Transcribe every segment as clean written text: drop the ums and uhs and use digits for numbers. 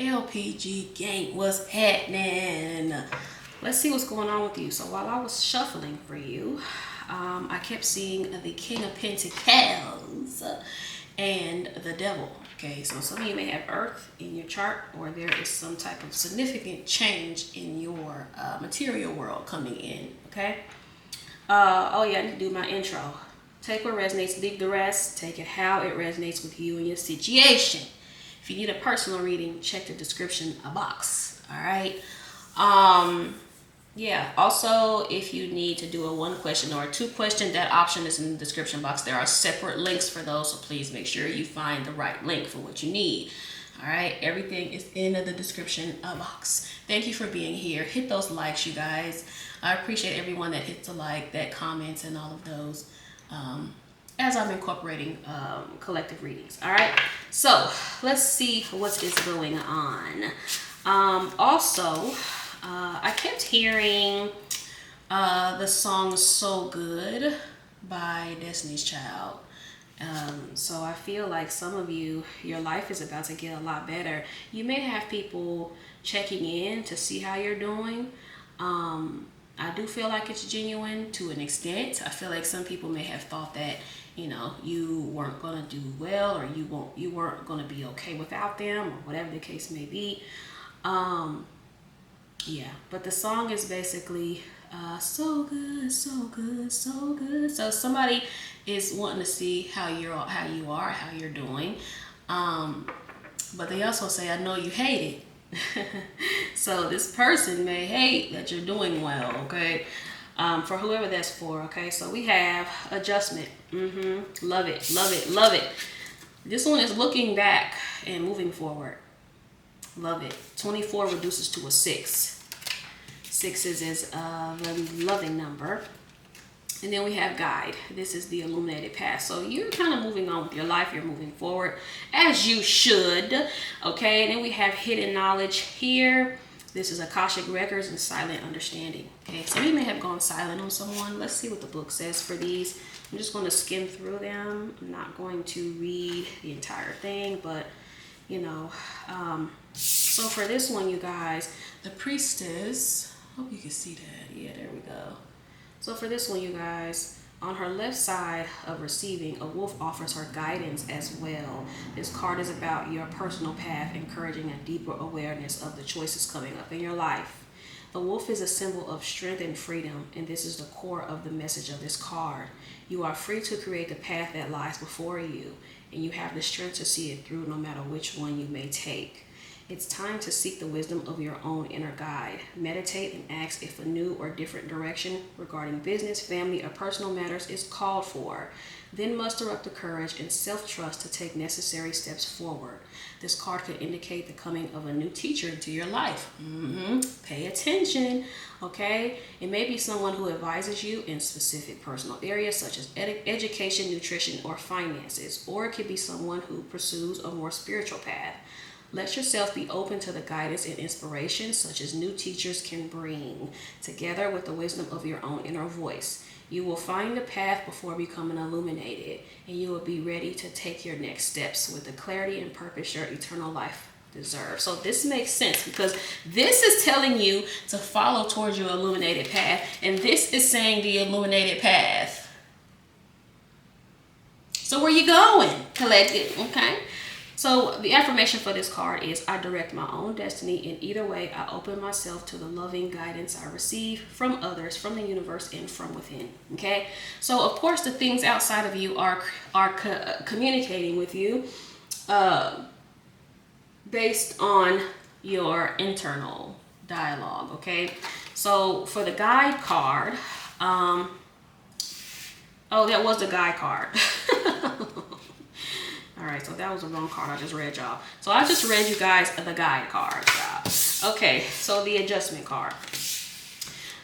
LPG gang, what's happening? Let's see what's going on with you. So while I was shuffling for you, I kept seeing the King of Pentacles and the Devil. Okay, so some of you may have Earth in your chart, or there is some type of significant change in your material world coming in. Okay. Oh yeah, I need to do my intro. Take what resonates, leave the rest. Take it how it resonates with you and your situation. If you need a personal reading, check the description box. All right. Yeah. Also, if you need to do a 1 question or a 2 question, that option is in the description box. There are separate links for those, so please make sure you find the right link for what you need. All right. Everything is in the description box. Thank you for being here. Hit those likes, you guys. I appreciate everyone that hits a like, that comments, and all of those. As I'm incorporating collective readings. All right, so let's see what is going on. Also, I kept hearing the song So Good by Destiny's Child. So I feel like some of you, your life is about to get a lot better. You may have people checking in to see how you're doing. I do feel like it's genuine to an extent. I feel like some people may have thought that, you know, you weren't going to do well, or you weren't going to be okay without them, or whatever the case may be. Yeah, but the song is basically so good, so good, so good. So somebody is wanting to see how you are, how you're doing. But they also say, I know you hate it. So this person may hate that you're doing well, okay? For whoever that's for, okay? So we have adjustment. Love it, love it, love it. This one is looking back and moving forward. Love it. 24 reduces to a 6. 6 is a loving number. And then we have guide. This is the illuminated path. So you're kind of moving on with your life. You're moving forward as you should. Okay. And then we have hidden knowledge here. This is Akashic records and silent understanding. Okay. Some of you may have gone silent on someone. Let's see what the book says for these. I'm just going to skim through them. I'm not going to read the entire thing, but you know, so for this one, you guys, the priestess, hope you can see that. Yeah, there we go. So for this one, you guys, on her left side of receiving, a wolf offers her guidance as well. This card is about your personal path, encouraging a deeper awareness of the choices coming up in your life. The wolf is a symbol of strength and freedom, and this is the core of the message of this card. You are free to create the path that lies before you, and you have the strength to see it through no matter which one you may take. It's time to seek the wisdom of your own inner guide. Meditate and ask if a new or different direction regarding business, family, or personal matters is called for. Then muster up the courage and self-trust to take necessary steps forward. This card could indicate the coming of a new teacher into your life. Pay attention, okay? It may be someone who advises you in specific personal areas such as education, nutrition, or finances, or it could be someone who pursues a more spiritual path. Let yourself be open to the guidance and inspiration such as new teachers can bring, together with the wisdom of your own inner voice. You will find the path before becoming illuminated, and you will be ready to take your next steps with the clarity and purpose your eternal life deserves. So this makes sense because this is telling you to follow towards your illuminated path, and this is saying the illuminated path. So where you going, collective? Okay. So the affirmation for this card is, I direct my own destiny. In either way, I open myself to the loving guidance I receive from others, from the universe, and from within. Okay. So of course, the things outside of you are communicating with you based on your internal dialogue. Okay. So for the guide card, oh, that was the guide card. All right, so that was the wrong card I just read, y'all. So I just read you guys the guide card, y'all. Okay, so the adjustment card.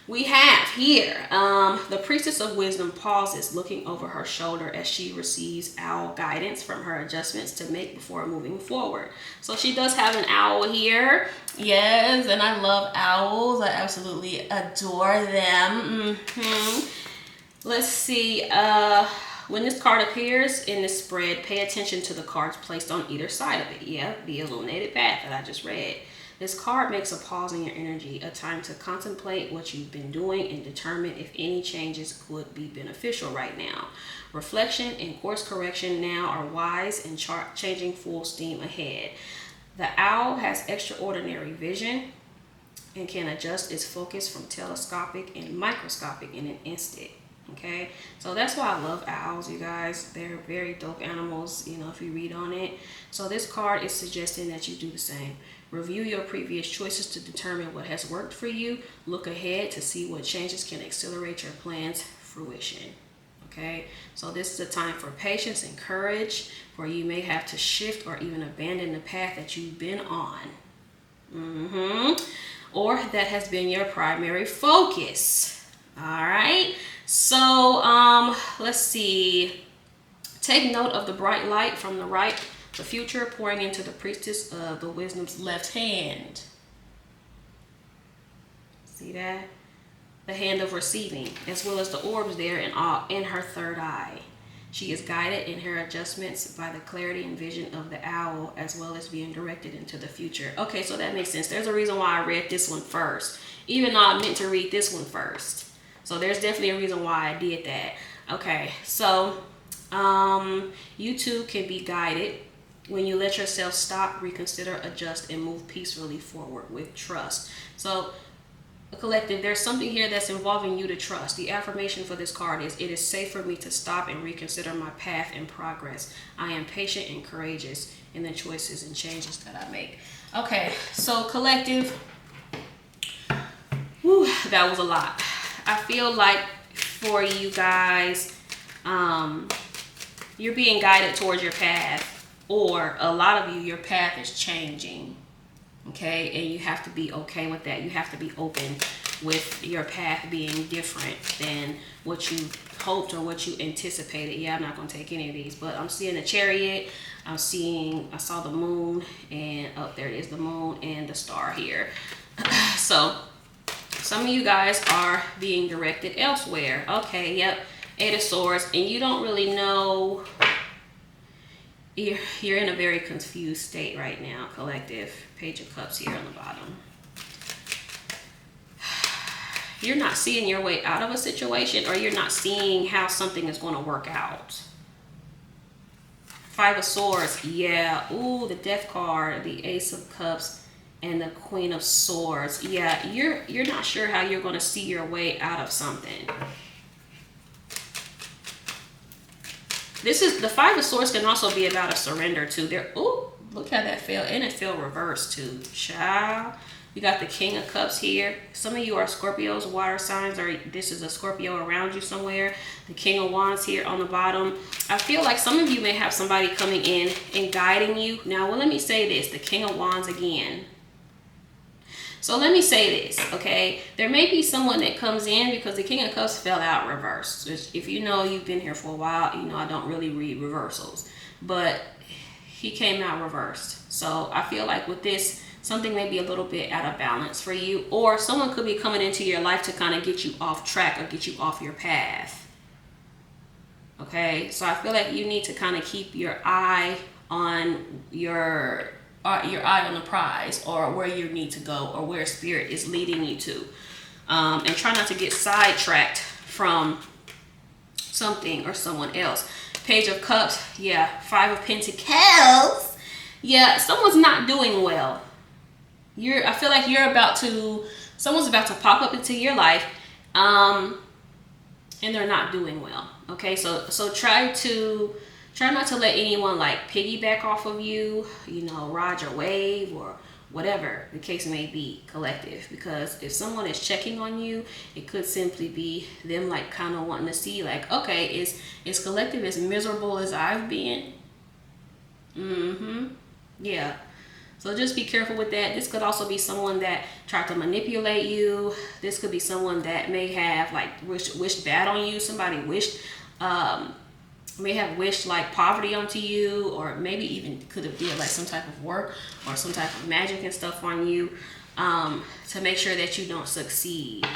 We have here, the priestess of wisdom pauses, looking over her shoulder as she receives owl guidance from her adjustments to make before moving forward. So she does have an owl here. Yes, and I love owls. I absolutely adore them. Let's see. when this card appears in this spread, pay attention to the cards placed on either side of it. Yeah, the illuminated path that I just read. This card makes a pause in your energy, a time to contemplate what you've been doing and determine if any changes could be beneficial right now. Reflection and course correction now are wise and changing full steam ahead. The owl has extraordinary vision and can adjust its focus from telescopic and microscopic in an instant. Okay, so that's why I love owls, you guys. They're very dope animals, you know, if you read on it. So this card is suggesting that you do the same. Review your previous choices to determine what has worked for you. Look ahead to see what changes can accelerate your plans' fruition. Okay, so this is a time for patience and courage, where you may have to shift or even abandon the path that you've been on. Or that has been your primary focus. All right, so let's see. Take note of the bright light from the right, the future pouring into the priestess of the wisdom's left hand. See that? The hand of receiving, as well as the orbs there in her third eye. She is guided in her adjustments by the clarity and vision of the owl, as well as being directed into the future. Okay, so that makes sense. There's a reason why I read this one first, even though I meant to read this one first. So there's definitely a reason why I did that. Okay, so you too can be guided when you let yourself stop, reconsider, adjust, and move peacefully forward with trust. So collective, there's something here that's involving you to trust. The affirmation for this card is, it is safe for me to stop and reconsider my path and progress. I am patient and courageous in the choices and changes that I make. Okay, so collective, whew, that was a lot. I feel like for you guys, you're being guided towards your path, or a lot of you, your path is changing. Okay, and you have to be okay with that. You have to be open with your path being different than what you hoped or what you anticipated. Yeah, I'm not going to take any of these, but I'm seeing the chariot. I saw the moon, and there it is, the moon and the star here. So some of you guys are being directed elsewhere. Okay, yep, Eight of Swords, and you don't really know. You're in a very confused state right now, collective. Page of Cups here on the bottom. You're not seeing your way out of a situation, or you're not seeing how something is going to work out. Five of Swords, yeah. Ooh, the Death card, the Ace of Cups, and the Queen of Swords. Yeah, you're not sure how you're going to see your way out of something. This is the Five of Swords can also be about a surrender too. Ooh, look how that fell, and it fell reversed too. Child, you got the King of Cups here. Some of you are Scorpios, water signs, or this is a Scorpio around you somewhere. The King of Wands here on the bottom. I feel like some of you may have somebody coming in and guiding you. Now, well, let me say this: the King of Wands again. So let me say this, okay? There may be someone that comes in, because the King of Cups fell out reversed. If you know, you've been here for a while, you know I don't really read reversals. But he came out reversed. So I feel like with this, something may be a little bit out of balance for you. Or someone could be coming into your life to kind of get you off track or get you off your path. Okay? So I feel like you need to kind of keep your eye on your eye on the prize, or where you need to go, or where spirit is leading you to, and try not to get sidetracked from something or someone else. Page of Cups, yeah. Five of Pentacles, yeah. Someone's not doing well. I feel like someone's about to pop up into your life, and they're not doing well. Okay, so try not to let anyone like piggyback off of you, you know, ride your wave, or whatever the case may be, collective. Because if someone is checking on you, it could simply be them like kind of wanting to see like, okay, is collective as miserable as I've been? Yeah. So just be careful with that. This could also be someone that tried to manipulate you. This could be someone that may have like wished bad on you. Somebody may have wished like poverty onto you, or maybe even could have did like some type of work or some type of magic and stuff on you, to make sure that you don't succeed.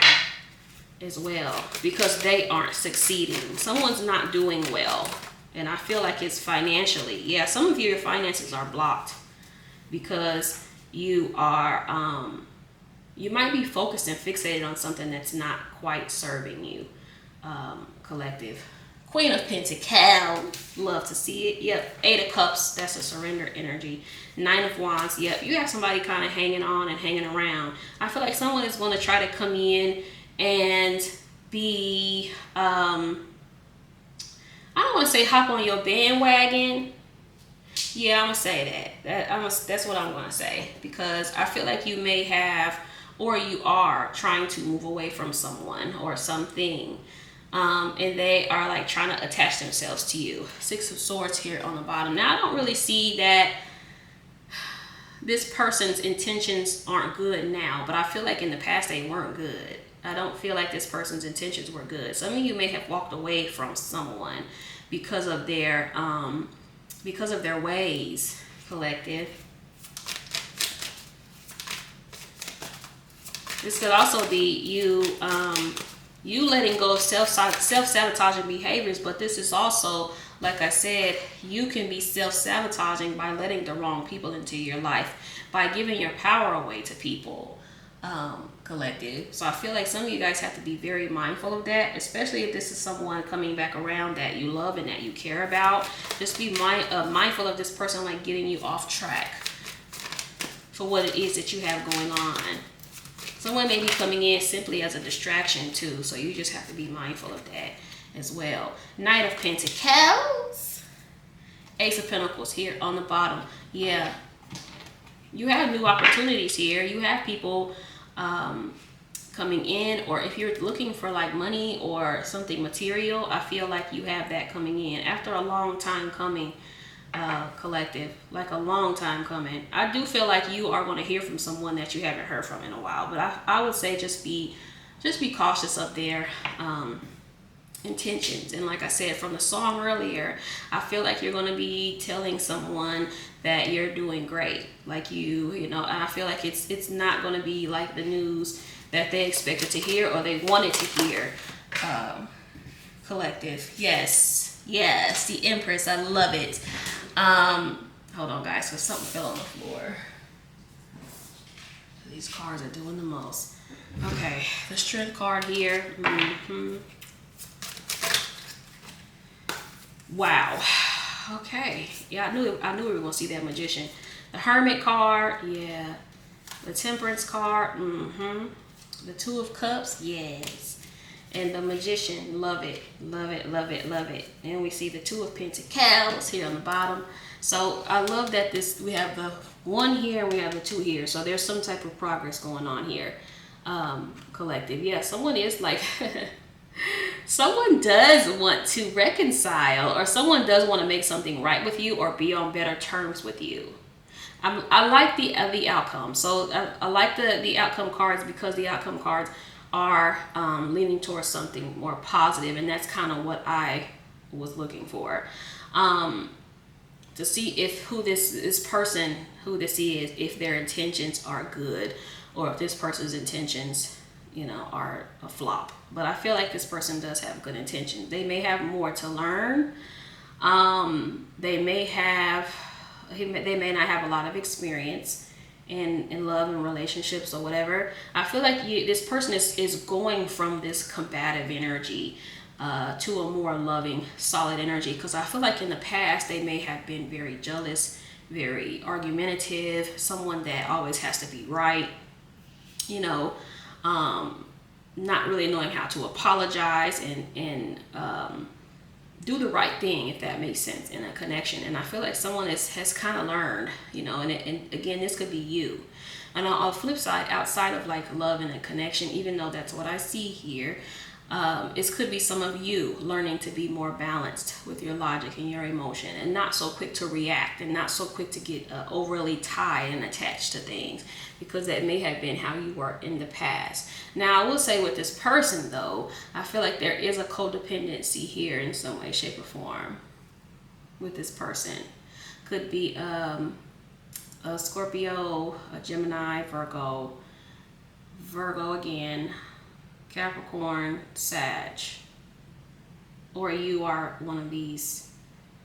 as well, because they aren't succeeding. Someone's not doing well. And I feel like it's financially. Yeah, some of you, your finances are blocked because you are, you might be focused and fixated on something that's not quite serving you, collective. Queen of Pentacles, love to see it. Yep, Eight of Cups, that's a surrender energy. Nine of Wands, yep, you have somebody kind of hanging on and hanging around. I feel like someone is going to try to come in and be, I don't want to say hop on your bandwagon. Yeah, I'm going to say that. That's what I'm going to say. Because I feel like you may have, or you are trying to move away from someone or something. And they are like trying to attach themselves to you. Six of Swords here on the bottom. Now, I don't really see that this person's intentions aren't good now, but I feel like in the past they weren't good. I don't feel like this person's intentions were good. Some of you may have walked away from someone because of their ways, collective. This could also be you you letting go of self-sabotaging behaviors, but this is also, like I said, you can be self-sabotaging by letting the wrong people into your life, by giving your power away to people, collective. So I feel like some of you guys have to be very mindful of that, especially if this is someone coming back around that you love and that you care about. Just be mindful of this person like getting you off track for what it is that you have going on. Someone may be coming in simply as a distraction too, so you just have to be mindful of that as well. Knight of Pentacles, Ace of Pentacles here on the bottom. Yeah, you have new opportunities here. You have people coming in, or if you're looking for like money or something material, I feel like you have that coming in after a long time coming. Collective, like a long time coming. I do feel like you are going to hear from someone that you haven't heard from in a while, but I would say just be cautious of their intentions. And like I said from the song earlier, I feel like you're going to be telling someone that you're doing great, like you know, and I feel like it's not going to be like the news that they expected to hear or they wanted to hear. Collective, yes, the Empress, I love it. Hold on guys, because something fell on the floor. These cards are doing the most. Okay, the Strength card here. Wow. Okay. Yeah, I knew we were gonna see that Magician. The Hermit card, yeah. The Temperance card, The Two of Cups, yes. And the Magician, love it. And we see the Two of Pentacles here on the bottom. So I love that we have the one here and we have the two here. So there's some type of progress going on here, collective. Yeah, someone is like, someone does want to reconcile, or someone does want to make something right with you or be on better terms with you. I like the outcome. So I like the outcome cards, because the outcome cards are leaning towards something more positive, and that's kind of what I was looking for, to see if who this is, if their intentions are good, or if this person's intentions, you know, are a flop. But I feel like this person does have good intentions. They may have more to learn. They may not have a lot of experience in love and relationships or whatever. I feel like this person is going from this combative energy to a more loving, solid energy, because I feel like in the past they may have been very jealous, very argumentative, someone that always has to be right, you know, not really knowing how to apologize and do the right thing, if that makes sense, in a connection. And I feel like someone has kind of learned, you know, and again, this could be you. And on the flip side, outside of like love and a connection, even though that's what I see here, it could be some of you learning to be more balanced with your logic and your emotion, and not so quick to react, and not so quick to get overly tied and attached to things, because that may have been how you were in the past. Now, I will say with this person though, I feel like there is a codependency here in some way, shape, or form with this person. Could be a Scorpio, a Gemini, Virgo again, Capricorn, Sag. Or you are one of these.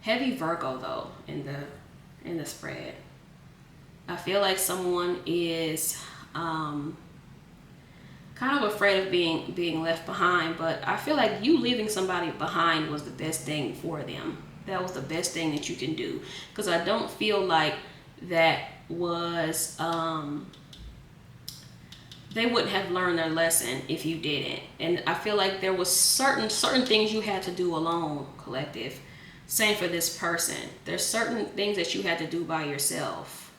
Heavy Virgo though in the spread. I feel like someone is kind of afraid of being left behind, but I feel like you leaving somebody behind was the best thing for them. That was the best thing that you can do, because I don't feel like that was they wouldn't have learned their lesson if you didn't. And I feel like there was certain things you had to do alone, collective. Same for this person. There's certain things that you had to do by yourself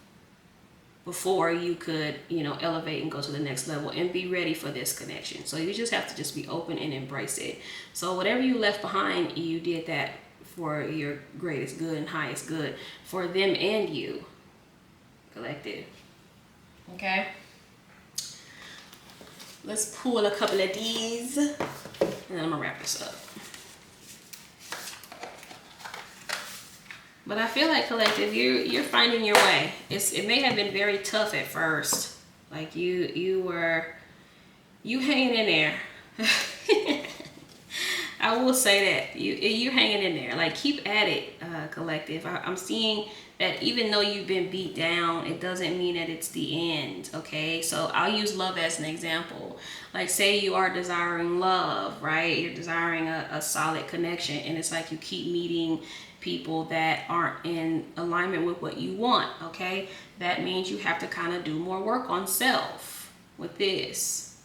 before you could, elevate and go to the next level and be ready for this connection. So you just have to just be open and embrace it. So whatever you left behind, you did that for your greatest good and highest good for them and you, collective. Okay? Let's pull a couple of these, and then I'm gonna wrap this up. But I feel like, collective, you're finding your way. It may have been very tough at first, like you hanging in there. I will say that you're hanging in there. Like, keep at it, collective. I'm seeing that even though you've been beat down, it doesn't mean that it's the end, okay? So I'll use love as an example. Like, say you are desiring love, right? You're desiring a solid connection, and it's like you keep meeting people that aren't in alignment with what you want, okay? That means you have to kind of do more work on self with this.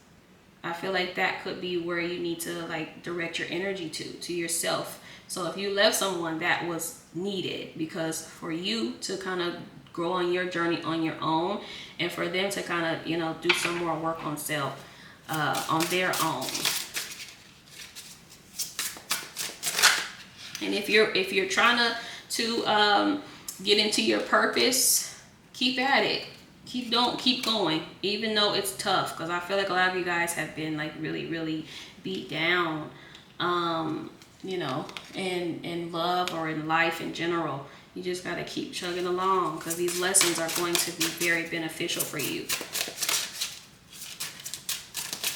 I feel like that could be where you need to, like, direct your energy to yourself. So if you left someone, that was needed, because for you to kind of grow on your journey on your own, and for them to kind of, do some more work on self on their own. And if you're trying to get into your purpose, keep at it. Keep going, even though it's tough, because I feel like a lot of you guys have been, like, really, really beat down, in love or in life in general. You just got to keep chugging along, because these lessons are going to be very beneficial for you.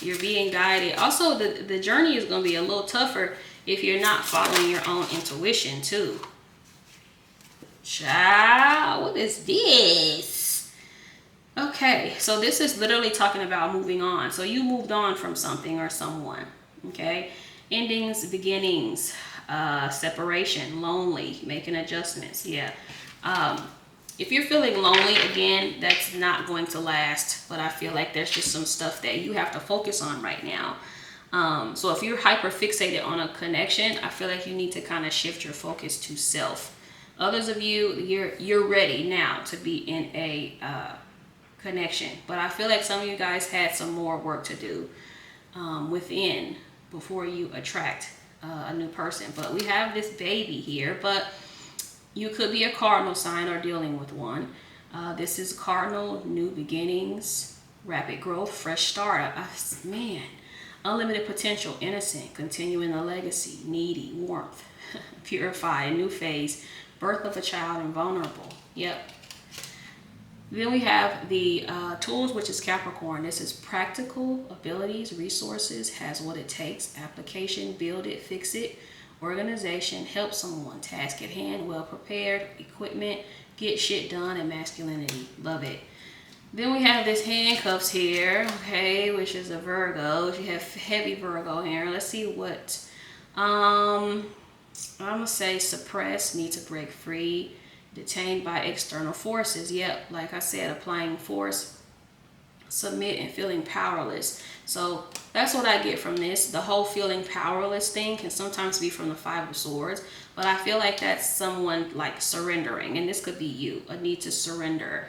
You're being guided. Also, the journey is going to be a little tougher if you're not following your own intuition too. Child, what is this? Okay, so this is literally talking about moving on. So you moved on from something or someone, okay? Endings, beginnings, separation, lonely, making adjustments, yeah. If you're feeling lonely, again, that's not going to last, but I feel like there's just some stuff that you have to focus on right now. So if you're hyper fixated on a connection, I feel like you need to kind of shift your focus to self. Others of you, you're ready now to be in a connection, but I feel like some of you guys had some more work to do within before you attract a new person. But we have this baby here, but you could be a cardinal sign or dealing with one. This is cardinal, new beginnings, rapid growth, fresh start. Man, unlimited potential, innocent, continuing the legacy, needy, warmth, purify, a new phase, birth of a child, and vulnerable. Yep. Then we have the tools, which is Capricorn. This is practical abilities, resources, has what it takes, application, build it, fix it, organization, help someone, task at hand, well prepared, equipment, get shit done, and masculinity. Love it. Then we have this handcuffs here, okay, which is a Virgo. You have heavy Virgo here. Let's see what, I'm going to say suppress, need to break free, detained by external forces. Yep, like I said, applying force, submit, and feeling powerless. So that's what I get from this. The whole feeling powerless thing can sometimes be from the Five of Swords, but I feel like that's someone, like, surrendering, and this could be you, a need to surrender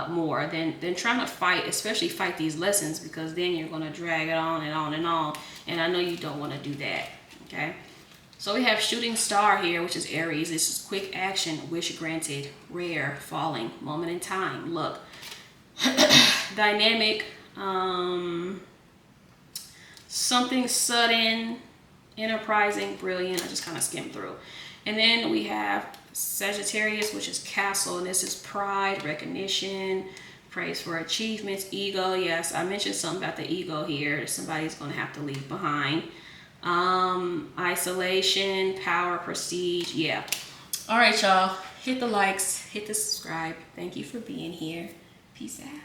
more than trying to fight, especially fight these lessons, because then you're going to drag it on and on and on, and I know you don't want to do that. Okay, so we have shooting star here, which is Aries. This is quick action, wish granted, rare, falling, moment in time, look, dynamic, something sudden, enterprising, brilliant. I just kind of skimmed through. And then we have Sagittarius, which is castle, and this is pride, recognition, Praise for achievements. Ego. Yes, I mentioned something about the ego here. Somebody's going to have to leave behind. Isolation, power, prestige. Yeah. All right, y'all. Hit the likes. Hit the subscribe. Thank you for being here. Peace out.